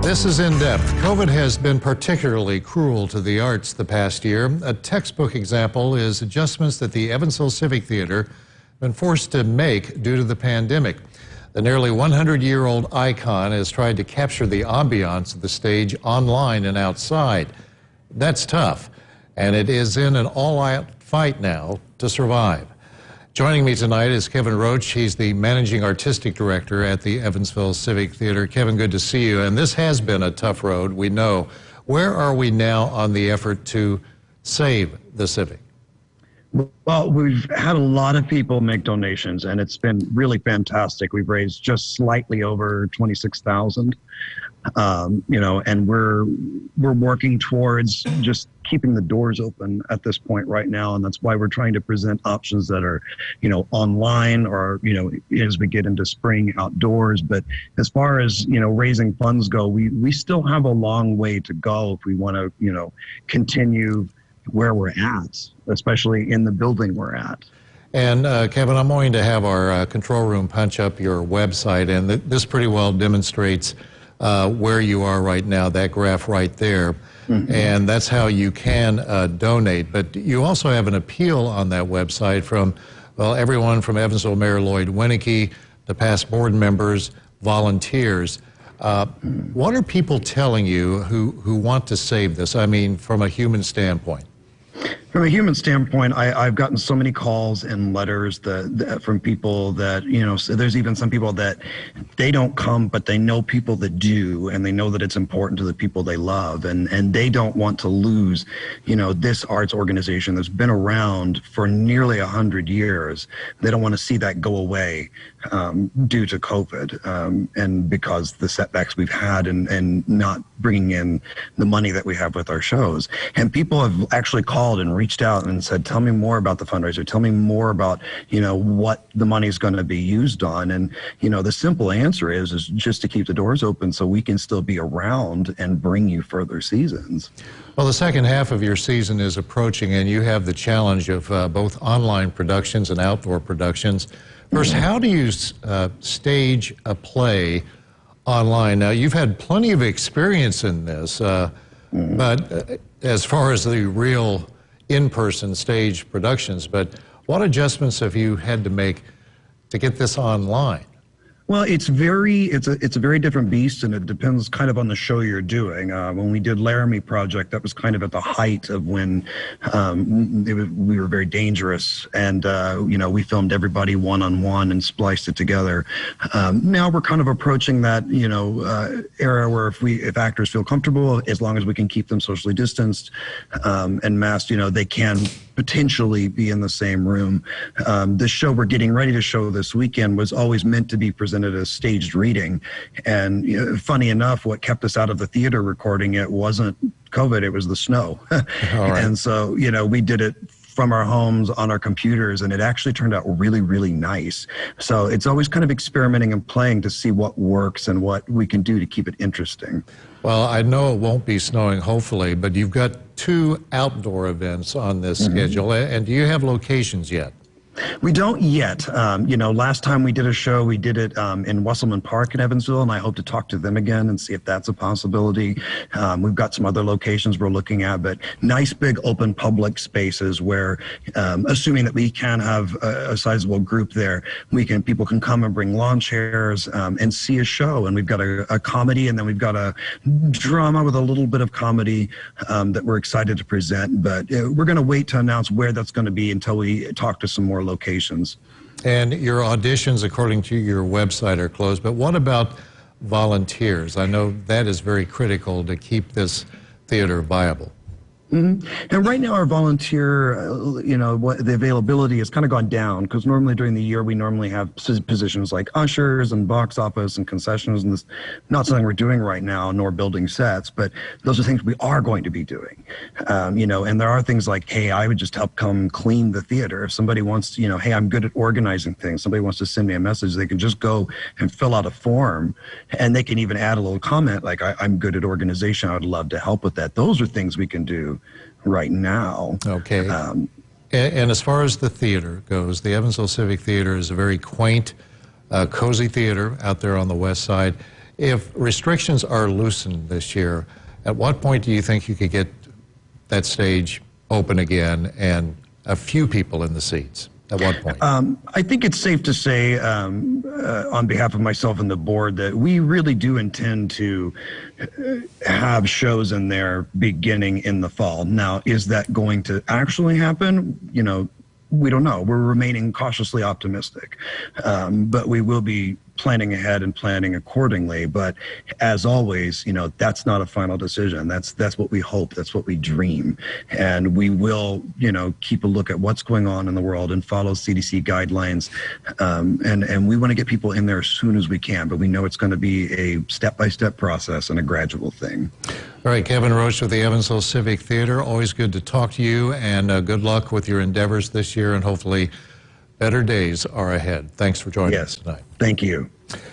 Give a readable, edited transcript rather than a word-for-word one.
This is In Depth. COVID has been particularly cruel to the arts the past year. A textbook example is adjustments that the Evansville Civic Theater has been forced to make due to the pandemic. The nearly 100-year-old icon has tried to capture the ambiance of the stage online and outside. That's tough, and it is in an all-out fight now to survive. Joining me tonight is Kevin Roach. He's the managing artistic director at the Evansville Civic Theater. Kevin, good to see you. And this has been a tough road, we know. Where are we now on the effort to save the Civic? Well, we've had a lot of people make donations, and it's been really fantastic. We've raised just slightly over $26,000, and we're working towards just keeping the doors open at this point right now, and that's why we're trying to present options that are, online or, as we get into spring outdoors. But as far as, raising funds go, we still have a long way to go if we want to, continue where we're at, especially in the building we're at. And Kevin, I'm going to have our control room punch up your website, and this pretty well demonstrates where you are right now, that graph right there. Mm-hmm. And that's how you can donate. But you also have an appeal on that website from, well, everyone from Evansville Mayor Lloyd Winnecke to past board members, volunteers. What are people telling you who want to save this? I mean, from a human standpoint. From a human standpoint, I've gotten so many calls and letters from people that, so there's even some people that they don't come, but they know people that do, and they know that it's important to the people they love, and they don't want to lose, this arts organization that's been around for nearly 100 years. They don't want to see that go away due to COVID and because the setbacks we've had and not bringing in the money that we have with our shows. And people have actually called and reached out and said, tell me more about the fundraiser. Tell me more about, what the money's going to be used on. And, the simple answer is just to keep the doors open so we can still be around and bring you further seasons. Well, the second half of your season is approaching, and you have the challenge of both online productions and outdoor productions. First, how do you stage a play online? Now, you've had plenty of experience in this, but as far as the real in-person stage productions, but what adjustments have you had to make to get this online? Well, it's a very different beast, and it depends kind of on the show you're doing. When we did Laramie Project, that was kind of at the height of when we were very dangerous, and we filmed everybody one-on-one and spliced it together. Now we're kind of approaching that era where if actors feel comfortable, as long as we can keep them socially distanced and masked, they can potentially be in the same room. The show we're getting ready to show this weekend was always meant to be presented as staged reading. And funny enough, what kept us out of the theater recording it wasn't COVID, it was the snow. Right. And so, we did it from our homes on our computers, and it actually turned out really, really nice. So it's always kind of experimenting and playing to see what works and what we can do to keep it interesting. Well, I know it won't be snowing, hopefully, but you've got 2 outdoor events on this schedule, and do you have locations yet? We don't yet. Last time we did a show, we did it in Wesselman Park in Evansville, and I hope to talk to them again and see if that's a possibility. We've got some other locations we're looking at, but nice big open public spaces where, assuming that we can have a sizable group there, people can come and bring lawn chairs and see a show. And we've got a comedy, and then we've got a drama with a little bit of comedy that we're excited to present. But we're going to wait to announce where that's going to be until we talk to some more locations. And your auditions, according to your website, are closed, but what about volunteers? I know that is very critical to keep this theater viable. Mm-hmm. And right now our volunteer, the availability has kind of gone down, because normally during the year we normally have positions like ushers and box office and concessions, and this not something we're doing right now, nor building sets, but those are things we are going to be doing. And there are things like, hey, I would just help come clean the theater. If somebody wants to, hey, I'm good at organizing things, somebody wants to send me a message, they can just go and fill out a form, and they can even add a little comment like, I'm good at organization, I would love to help with that. Those are things we can do right now. Okay. And as far as the theater goes, the Evansville Civic Theater is a very quaint, cozy theater out there on the west side. If restrictions are loosened this year, at what point do you think you could get that stage open again and a few people in the seats? At what point? I think it's safe to say, on behalf of myself and the board, that we really do intend to have shows in there beginning in the fall. Now, is that going to actually happen? You know, we don't know. We're remaining cautiously optimistic, but we will be planning ahead and planning accordingly. But as always, you know, that's not a final decision. That's what we hope. That's what we dream. And we will, you know, keep a look at what's going on in the world and follow CDC guidelines. And we want to get people in there as soon as we can. But we know it's going to be a step-by-step process and a gradual thing. All right, Kevin Roche with the Evansville Civic Theater. Always good to talk to you, and good luck with your endeavors this year, and hopefully better days are ahead. Thanks for joining us tonight. Thank you.